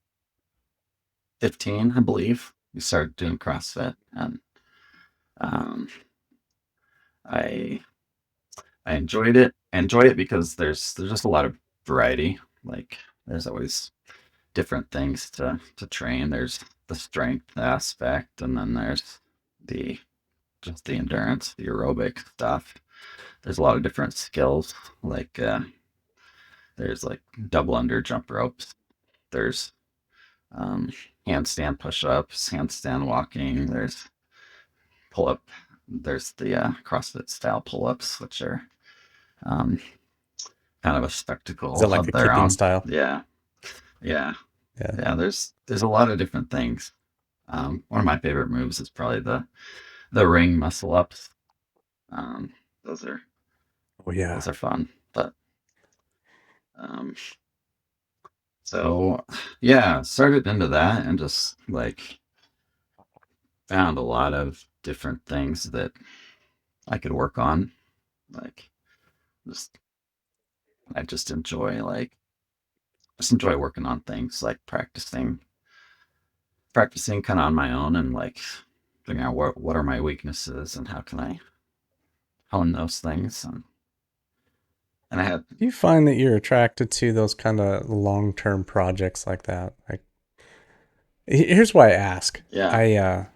I believe. We started doing CrossFit, and um, I I enjoyed it. I enjoy it because there's just a lot of variety. Like there's always different things to train. There's the strength aspect, and then there's the just the endurance, the aerobic stuff. There's a lot of different skills. Like there's like double under jump ropes. There's um, handstand push-ups, handstand walking. There's pull up. There's the CrossFit style pull-ups, which are um, kind of a Is that spectacle like of a their kicking own. style? Yeah, yeah, Yeah. yeah. There's a lot of different things. One of my favorite moves is probably the ring muscle ups. Um, those are Oh yeah. those are fun. But um, so yeah, started into that and just like found a lot of different things that I could work on. Like just I just enjoy working on things like practicing kind of on my own and like figuring out what are my weaknesses and how can I hone those things and I had Do you find that you're attracted to those kind of long-term projects like that? Like, here's why I ask. yeah.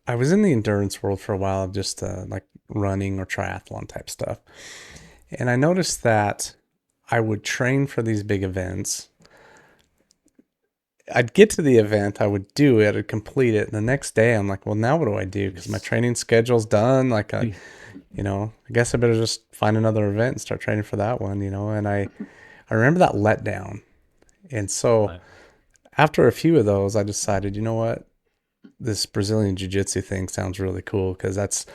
I was in the endurance world for a while, just like running or triathlon type stuff, and I noticed that I would train for these big events. I'd get to the event, I would do it, I'd complete it, and the next day I'm like, well, now what do I do? Because my training schedule's done. Like, I guess I better just find another event and start training for that one. And I remember that letdown, and so after a few of those, I decided, you know what, this Brazilian Jiu Jitsu thing sounds really cool because that's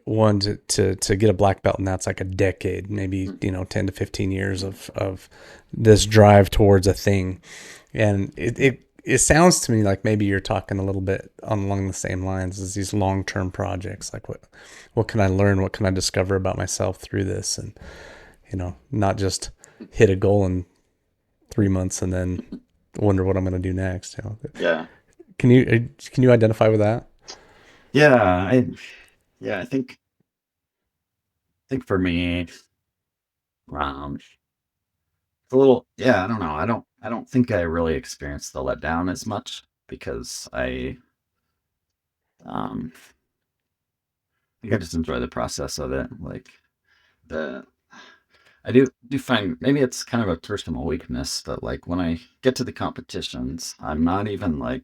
one to get a black belt, and that's like a decade, maybe 10 to 15 years of this drive towards a thing, and it sounds to me like maybe you're talking a little bit along the same lines as these long term projects. Like what can I learn? What can I discover about myself through this? And not just hit a goal in 3 months and then wonder what I'm going to do next. Yeah. Can you identify with that? Yeah, yeah, I think for me, it's a little yeah, I don't know. I don't think I really experienced the letdown as much because um think I just enjoy the process of it. Like the I do find maybe it's kind of a personal weakness, but like when I get to the competitions, I'm not even like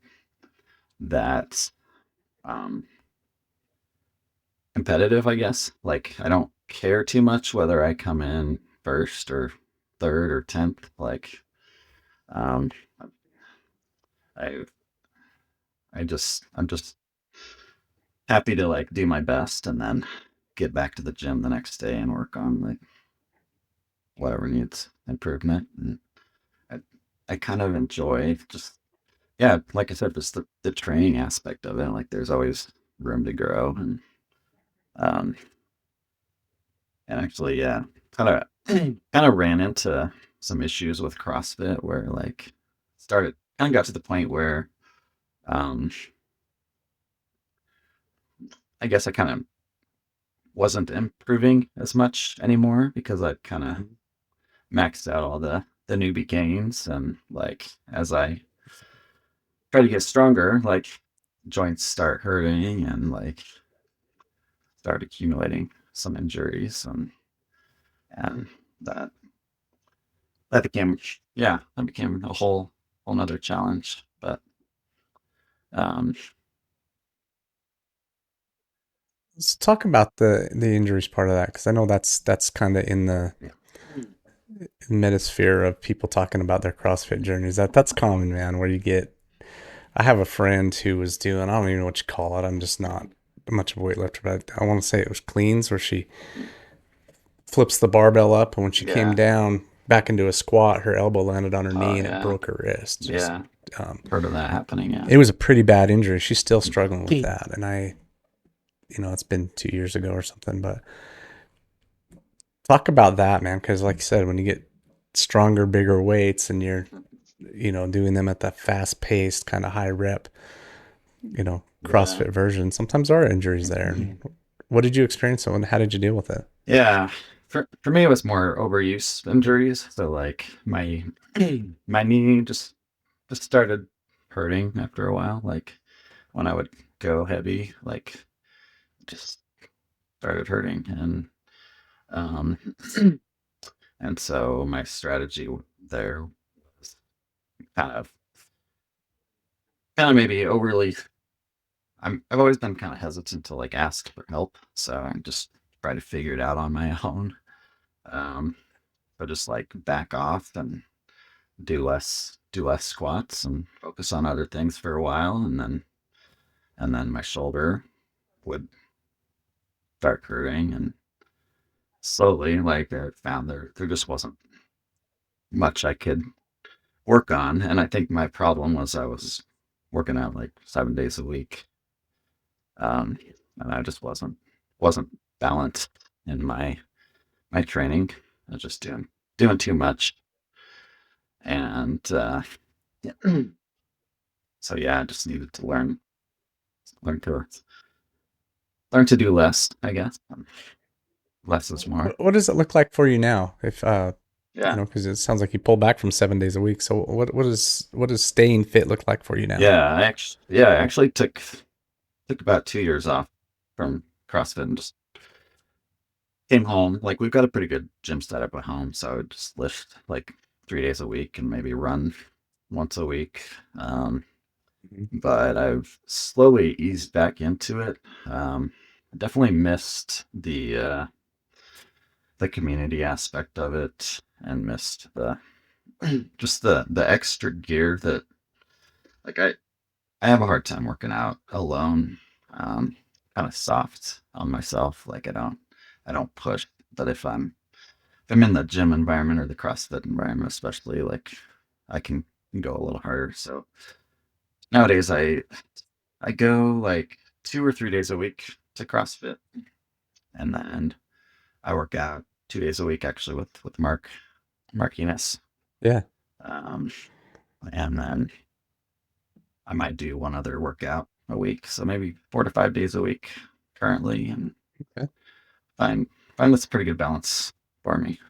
that um competitive, I guess. Like I don't care too much whether I come in first or third or 10th. Like Um, I I'm just happy to like do my best and then get back to the gym the next day and work on like whatever needs improvement. And I I kind of enjoy just yeah, like I said, just the training aspect of it. Like there's always room to grow um and actually yeah, kind of kind of ran into some issues with CrossFit where like started kind of got to the point where um I guess I kind of wasn't improving as much anymore because I kind of maxed out all the newbie gains and like as I try to get stronger, like joints start hurting and like start accumulating some injuries and that that became yeah, that became a whole nother challenge. But um Let's talk about the injuries part of that, because I know that's kind of in the yeah. metasphere of people talking about their CrossFit journeys. That's common, man. Where you get, I have a friend who was doing, I don't even know what you call it. I'm just not much of a weightlifter, but I want to say it was cleans, where she flips the barbell up, and when she came Yeah. down back into a squat, her elbow landed on her Oh knee and it yeah. broke her wrist. Just, Yeah. um, Heard of that happening, yeah. it was a pretty bad injury. She's still struggling with that, and it's been 2 years ago or something. But talk about that, man, because like you said, when you get stronger, bigger weights, and you're doing them at that fast paced, kind of high rep, Yeah. CrossFit version, sometimes there are injuries there. And what did you experience, and how did you deal with it? Yeah. For me it was more overuse injuries. So like my my knee just started hurting after a while. Like when I would go heavy, like just started hurting um and so my strategy there was kind of maybe overly I've always been kind of hesitant to like ask for help. So I just try to figure it out on my own. Um but just like back off and do less squats and focus on other things for a while and then my shoulder would start hurting and slowly like I found there just wasn't much I could work on. And I think my problem was I was working out like 7 days a week. Um and I just wasn't balanced in my training. I was just doing too much. And yeah. So yeah, I just needed to learn to learn to do less, I guess. Less is more. What does it look like for you now? If Yeah. because it sounds like you pull back from 7 days a week. So what does staying fit look like for you now? I actually took about 2 years off from CrossFit and just came home. Like we've got a pretty good gym setup at home, so I would just lift like 3 days a week and maybe run once a week. Mhm. But I've slowly eased back into it. I definitely missed the community aspect of it and missed the just the extra gear that like I have a hard time working out alone. Kind of soft on myself. Like I don't push. But if I'm in the gym environment or the CrossFit environment, especially, like I can go a little harder. So nowadays I go like 2 or 3 days a week to CrossFit, and then I work out 2 days a week actually with Marquinez. Yeah. Um, and then I might do one other workout a week, so maybe 4 to 5 days a week currently, and Okay. find find that's a pretty good balance for me.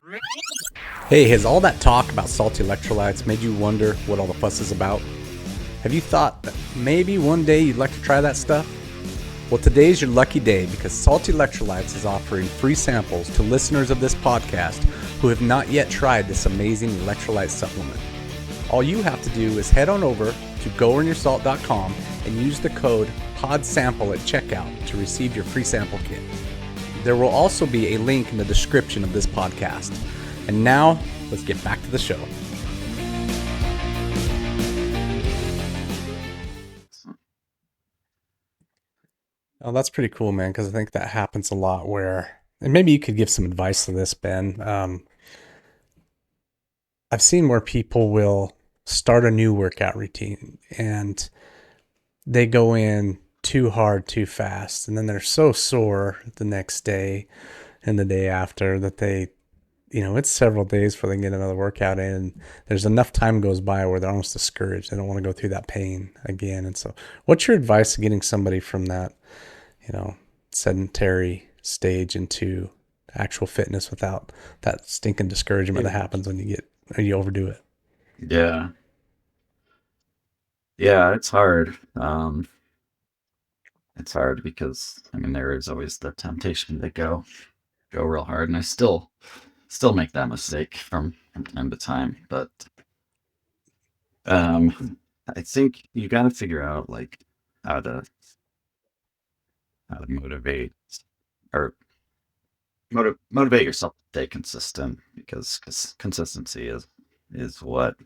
Hey, has all that talk about salty electrolytes made you wonder what all the fuss is about? Have you thought that maybe one day you'd like to try that stuff? Well, today's your lucky day, because Salty Electrolytes is offering free samples to listeners of this podcast who have not yet tried this amazing electrolyte supplement. All you have to do is head on over to goearnyoursalt.com and use the code PODSAMPLE at checkout to receive your free sample kit. There will also be a link in the description of this podcast. And now, let's get back to the show. Oh, that's pretty cool, man. Because I think that happens a lot. Where, and maybe you could give some advice to this, Ben. I've seen where people will start a new workout routine and they go in too hard too fast, and then they're so sore the next day and the day after that they, it's several days before they can get another workout in. And there's enough time goes by where they're almost discouraged. They don't want to go through that pain again. And so, what's your advice to getting somebody from that, you know, sedentary stage into actual fitness without that stinking discouragement that happens when you overdo it? Yeah. Yeah, it's hard. It's hard because I mean there is always the temptation to go real hard, and I still make that mistake from time to time. But I think you got to figure out like how to how to motivate or motivate yourself to stay consistent because consistency is what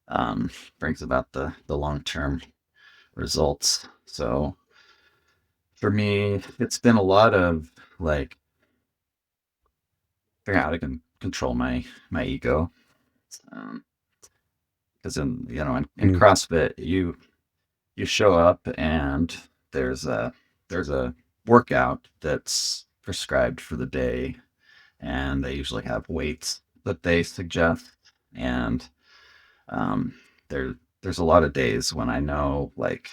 um, brings about the long term results. So for me, it's been a lot of like figuring out how to control my ego. Because in Mm. CrossFit, you show up and there's a there's a workout that's prescribed for the day, and they usually have weights that they suggest. And um, there's a lot of days when I know like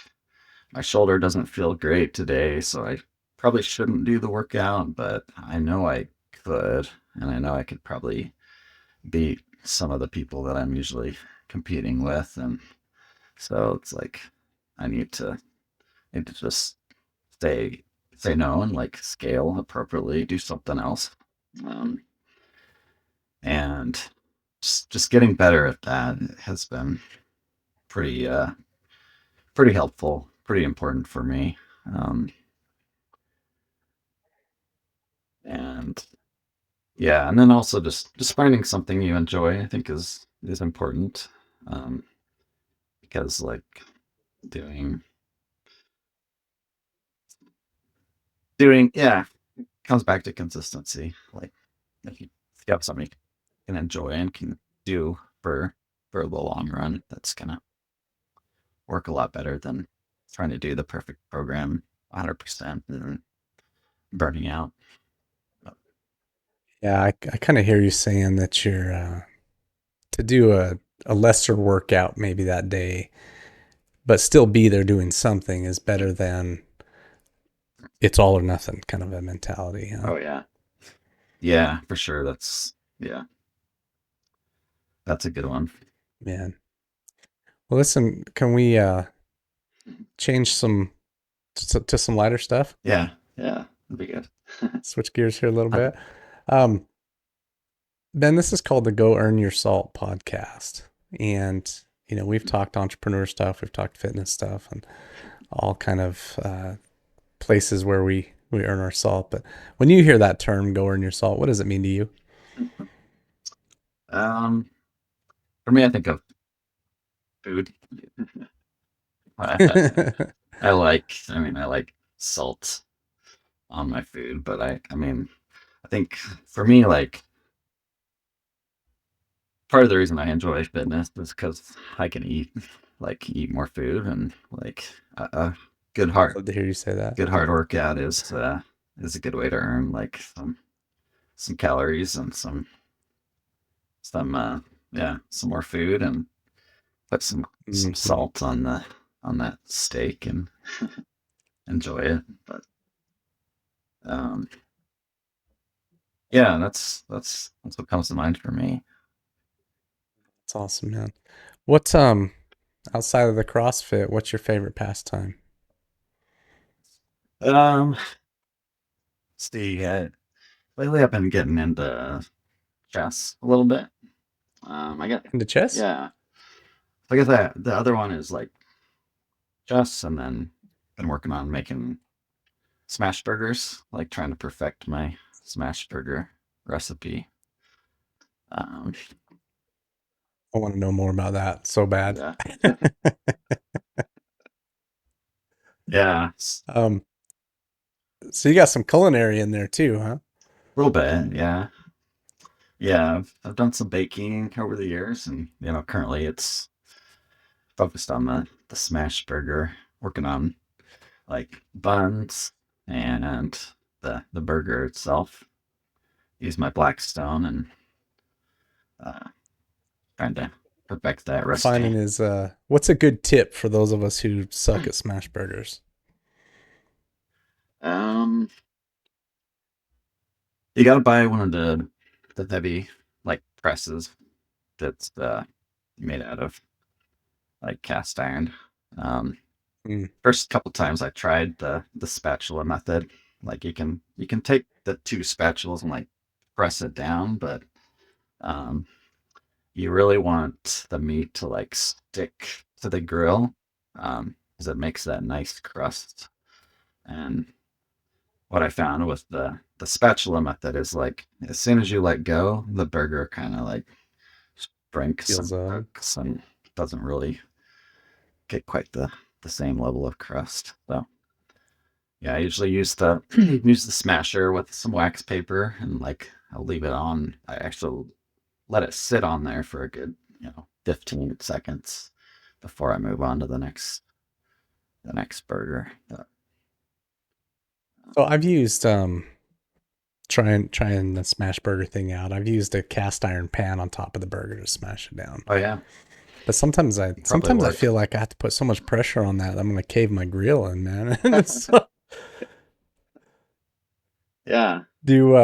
my shoulder doesn't feel great today, so I probably shouldn't do the workout, but I know I could, and I know I could probably beat some of the people that I'm usually competing with. And so it's like I need to just say say no and like scale appropriately, do something else. Um, and just getting better at that has been pretty pretty helpful, pretty important for me. Um, and yeah, and then also just finding something you enjoy, I think is important. Um, because like doing doing yeah, comes back to consistency. Like if you have something you can enjoy and can do for the long run, that's gonna work a lot better than trying to do the perfect program 100% and burning out. Yeah, I kind of hear you saying that you're to do a lesser workout maybe that day, but still be there doing something is better than it's all or nothing kind of a mentality, huh? Oh yeah, yeah, for sure. Yeah, that's a good one. Man. Well, listen, can we change some to some lighter stuff? Yeah, yeah, that'd be good. Switch gears here a little bit. Um, Ben, this is called the Go Earn Your Salt podcast. And, we've talked entrepreneur stuff, we've talked fitness stuff, and all kind of places where we earn our salt. But when you hear that term, go earn your salt, what does it mean to you? um, for me, I think of food. I, I like salt on my food, but I mean, I think for me, like part of the reason I enjoy fitness is because I can eat more food, and like a good heart Love to hear you say that. good hard workout is a good way to earn like some calories and some yeah, some more food, and put some Hmm. salt on that steak and enjoy it. But um yeah, that's what comes to mind for me. That's awesome, man. What outside of the CrossFit, what's your favorite pastime? um see lately I've been getting into chess a little bit. I got Into chess? yeah, I guess that the other one is like chess, and then been working on making smash burgers, like trying to perfect my smash burger recipe. Um, I want to know more about that so bad. yeah, Yeah, Um, so you got some culinary in there too, huh? a little bit. Yeah, yeah. I've done some baking over the years, and currently it's focused on the smash burger. Working on like buns and the burger itself. Use my Blackstone and uh, trying to perfect that Finding recipe. is what's a good tip for those of us who suck at smash burgers? Um, you gotta buy one of the heavy like presses that's made out of like cast iron. Um, Mm, First couple times I tried the spatula method. Like you can take the two spatulas and like press it down, but um, you really want the meat to like stick to the grill, because it makes that nice crust. And what I found with the spatula method is like as soon as you let go, the burger kind of like shrinks feels and cooks and doesn't really get quite the same level of crust. So yeah, I usually use the use the smasher with some wax paper and like I'll leave it on. I actually let it sit on there for a good 15 seconds before I move on to the next burger. so I've used trying the smash burger thing out. I've used a cast iron pan on top of the burger to smash it down. Oh yeah, But sometimes I probably sometimes I work. feel like I have to put so much pressure on that I'm gonna cave my grill in, man. And so, Yeah. do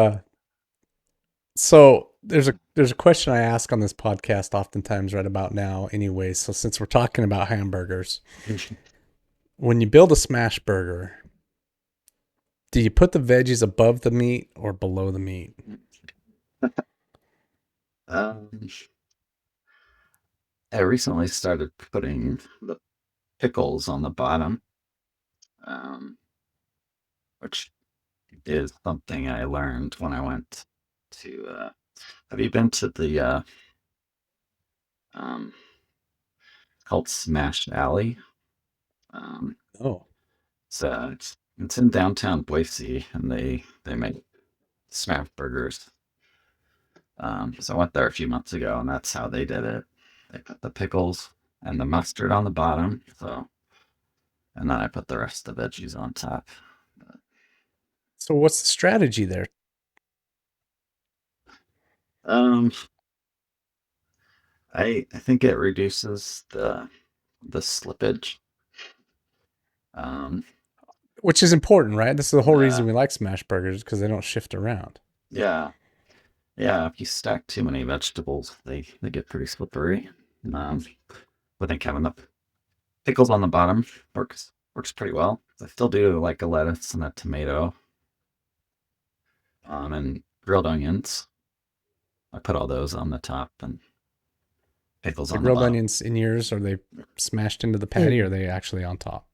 so there's a question I ask on this podcast oftentimes right about now anyway. So since we're talking about hamburgers, when you build a smash burger, do you put the veggies above the meat or below the meat? um, I recently started putting the pickles on the bottom, um, which is something I learned when I went to. Have you been to the um, called Smash Alley? Um, Oh. it's in downtown Boise, and they make smash burgers. So I went there a few months ago, and that's how they did it. They put the pickles and the mustard on the bottom, and then I put the rest of the veggies on top. So what's the strategy there? Um, I think it reduces the slippage. Um, Which is important, right? This is the whole reason uh, we like smash burgers because they don't shift around. yeah, yeah. If you stack too many vegetables, they get pretty slippery. Um, I think having the pickles on the bottom works pretty well. I still do like a lettuce and a tomato, and grilled onions. I put all those on the top and pickles The on the grilled bottom. onions in yours, are they smashed into the patty or are they actually on top?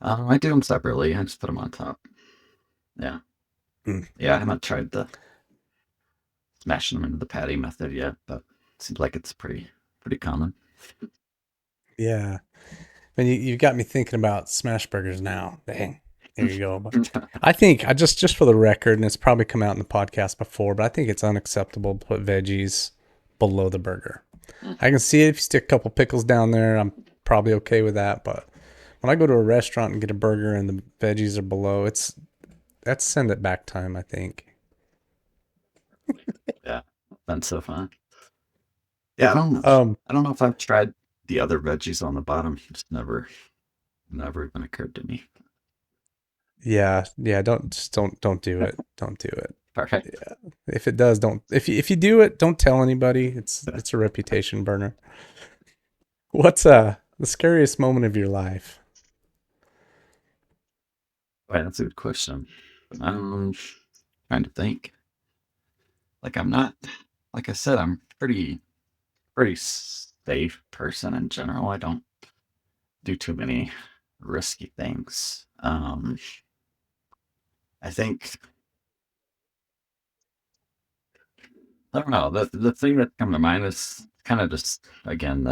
I do them separately. I just put them on top. Yeah, Mm. yeah. I haven't tried the smashing them into the patty method yet, but it seems like it's pretty common. Yeah. And you got me thinking about smash burgers now. Dang. There you go. But I think I just for the record, and it's probably come out in the podcast before, but I think it's unacceptable to put veggies below the burger. I can see it if you stick a couple pickles down there, I'm probably okay with that. But when I go to a restaurant and get a burger and the veggies are below, that's send it back time, I think. Yeah, that's so fun. Yeah, Um, I don't know if I've tried the other veggies on the bottom. It's never even occurred to me. yeah, don't do it. Don't do it. Perfect. Yeah. If it does, don't if you do it, don't tell anybody. It's a reputation burner. What's the scariest moment of your life? Wait, that's a good question. Um, Trying to think. Like I'm not, like I said, I'm pretty safe person in general. I don't do too many risky things. I think I don't know. The thing that come to mind is kind of just again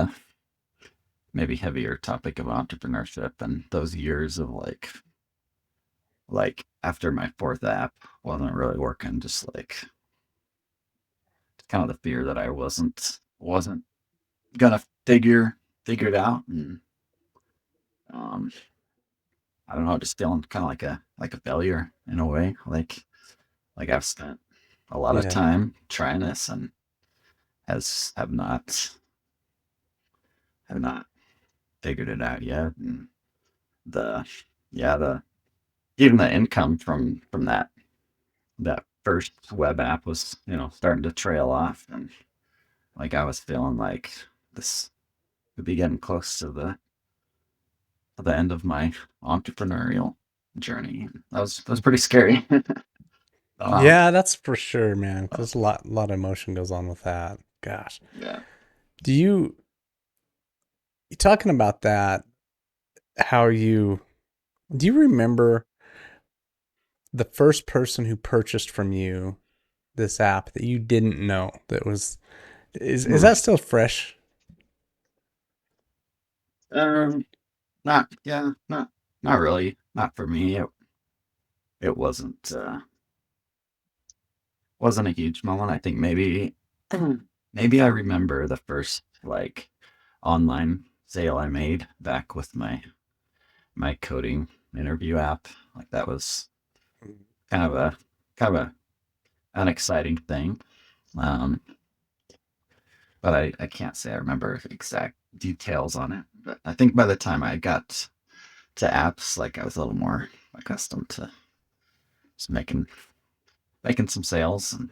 maybe heavier topic of entrepreneurship and those years of like after my fourth app wasn't really working, just like kind of the fear that I wasn't gonna figure it out, and um I don't know, just feeling kind of like a failure in a way, like I've spent a lot of Yeah. time trying this and has have not figured it out yet, and the yeah the even the income from that first web app was, starting to trail off, and like I was feeling like this would be getting close to the end of my entrepreneurial journey. That was pretty scary. um, Yeah, that's for sure, man. uh, There's a lot of emotion goes on with that. Gosh. yeah. Do you talking about that, how you do you remember the first person who purchased from you this app that you didn't know that was is Hmm. that still fresh? Um, not yeah, not really. Not for me. It wasn't a huge moment. I think maybe I remember the first like online sale I made back with my coding interview app. Like that was kind of a kind of a an exciting thing. Um, but I can't say I remember exact details on it. But I think by the time I got to apps, like I was a little more accustomed to just making some sales. And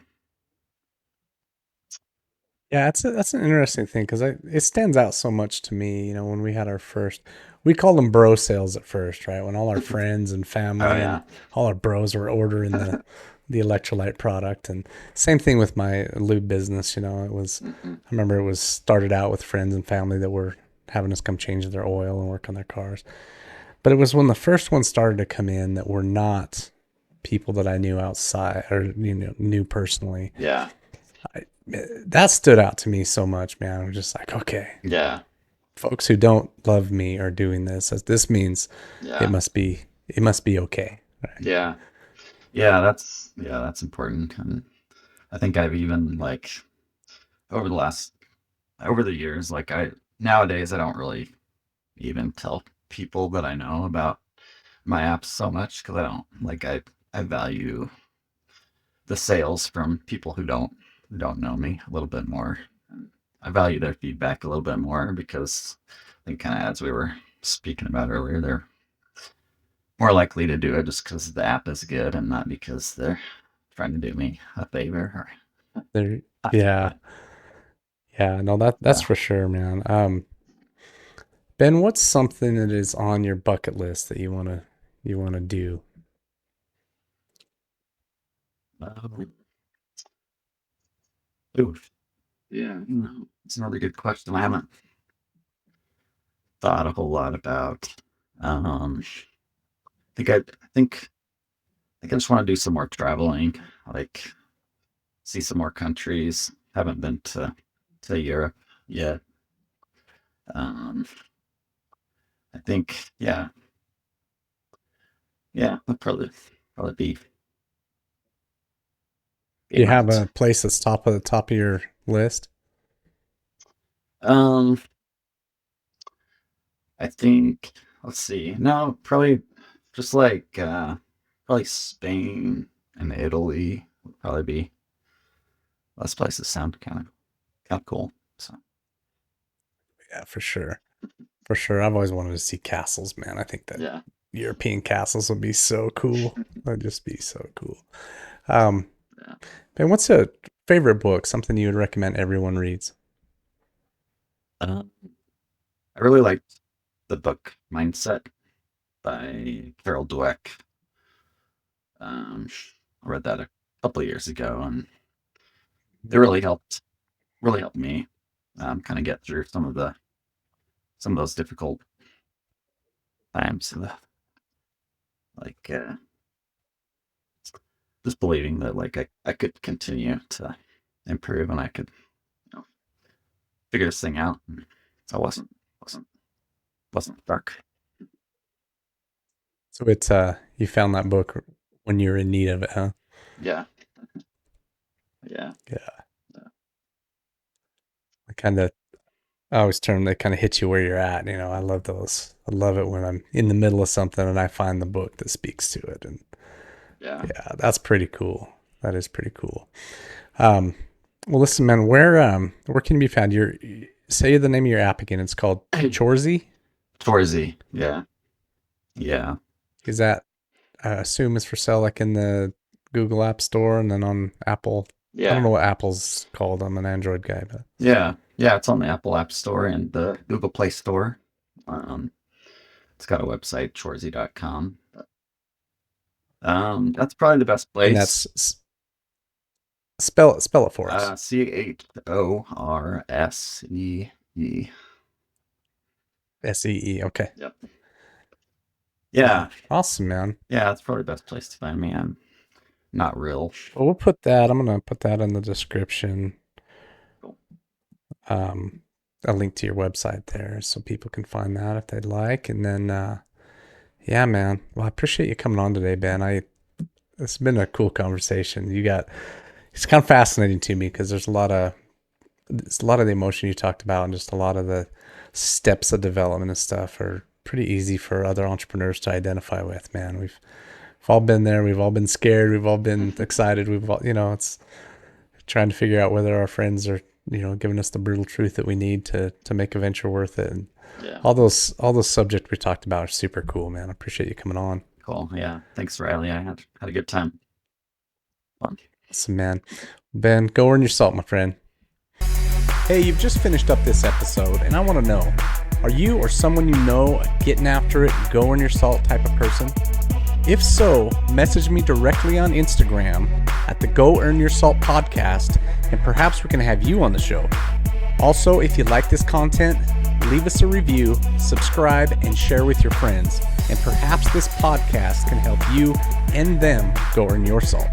Yeah, that's an interesting thing because it stands out so much to me. You know, when we had our first, we called them bro sales at first, right? When all our friends and oh family and yeah. all our bros were ordering the electrolyte product, and same thing with my lube business. You know, Hmm. I remember it was started out with friends and family that were having us come change their oil and work on their cars. But it was when the first ones started to come in that were not people that I knew outside or knew personally. Yeah. I, that stood out to me so much, man. I'm just like, okay, Yeah. folks who don't love me are doing this. As this means it Yeah. must be it must be okay. Right? Yeah. Yeah, that's important. And I think I've even like over the last over the years, like I nowadays I don't really even tell people that I know about my apps so much because I don't like I value the sales from people who don't know me a little bit more. And I value their feedback a little bit more because I think kind of as we were speaking about earlier, they're more likely to do it just because the app is good and not because they're trying to do me a favor or There, yeah, yeah. yeah. No, that's Yeah. for sure, man. Ben, what's something that is on your bucket list that you wanna do? Um, ooh, yeah, it's another good question. I haven't thought a whole lot about. I think I just want to do some more traveling, like see some more countries. Haven't been to Europe yet. Um, I think yeah, that'd probably be Do you my have a place that's top of your list? um. I think let's see. No, probably just like probably Spain and Italy would probably be those places sound kind of cool. So Yeah, for sure. For sure. I've always wanted to see castles, man. I think that yeah, European castles would be so cool. That'd just be so cool. Um, yeah. Ben, what's a favorite book? Something you would recommend everyone reads? Uh, I really liked the book Mindset by Carol Dweck. Um, I read that a couple of years ago, and it really helped me kind of get through some of those difficult times. Like just believing that like I could continue to improve and I could figure this thing out. And I wasn't. wasn't dark. So it's you found that book when you were in need of it, huh? Yeah. Yeah. Yeah. I always term they kind of hit you where you're at. You know, I love those. I love it when I'm in the middle of something and I find the book that speaks to it. And Yeah. yeah, that's pretty cool. That is pretty cool. Well, listen, man, where can you be found? Say the name of your app again. It's called Chorsee. Chorsee. Yeah. Yeah. Is that I assume is for sale like in the Google App Store and then on Apple. I don't Yeah. know what Apple's called. I'm an Android guy, but Yeah. Yeah. It's on the Apple App Store and the Google Play Store. It's got a website, chorsee.com. That's probably the best and place. that's spell it for us. CHORSEE. SEE. Okay. Yep. Yeah. Awesome, man. Yeah, that's probably the best place to find me. I'm not real. Well, we'll put that. I'm gonna put that in the description. Cool. A link to your website there so people can find that if they'd like. And then, yeah, man. Well, I appreciate you coming on today, Ben. It's been a cool conversation. It's kind of fascinating to me because there's a lot of the emotion you talked about and just a lot of the steps of development and stuff are pretty easy for other entrepreneurs to identify with, man. We've all been there. We've all been scared. We've all been excited. We've all, it's trying to figure out whether our friends are, giving us the brutal truth that we need to make a venture worth it. And Yeah. all those subjects we talked about are super cool, man. I appreciate you coming on. Cool. Yeah. Thanks, Riley. I had a good time. Fun. Awesome, man. Ben, go earn your salt, my friend. Hey, you've just finished up this episode, and I want to know, are you or someone you know a getting after it, go earn your salt type of person? If so, message me directly on Instagram at the Go Earn Your Salt podcast, and perhaps we can have you on the show. Also, if you like this content, leave us a review, subscribe, and share with your friends. And perhaps this podcast can help you and them go earn your salt.